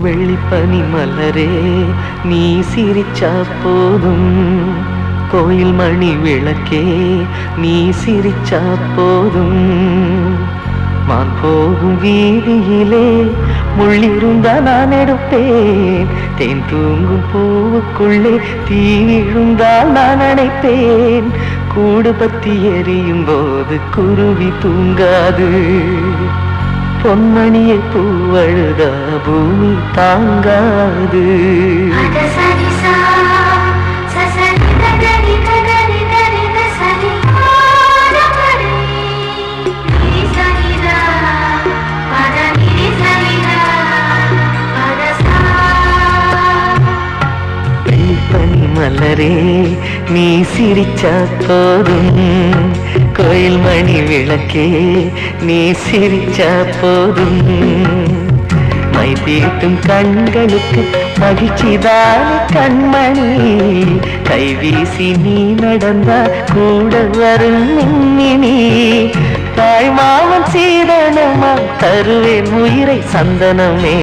வெள்ளிப்பனி மலரே நீ சிரிச்சா போதும், கோயில் மணி விளக்கே நீ சிரிச்சா போதும். மான் போகும் வீதியிலே முள்ளிருந்தா நான் எடுப்பேன், தேன் தூங்கும் பூவுக்குள்ளே தீ விழுந்தால் நான் அணைப்பேன். கூடு பத்தி எரியும் போது குருவி தூங்காது, பொன்மணியை பூவழுதா பூமி தாங்காது. வெள்ளிப்பனி மலரே நீ சிரிச்சா போதும், கோயில் மணி விளக்கே நீ சிரிச்சா போதும். மை தீட்டும் கண்களுக்கு மகிழ்ச்சிதானே கண்மணி, கைவீசி நீ நடந்தா கூட வரும் மின்மினி. தாய் மாமன் சீதனமா தருவேன் உயிரை சந்தனமே.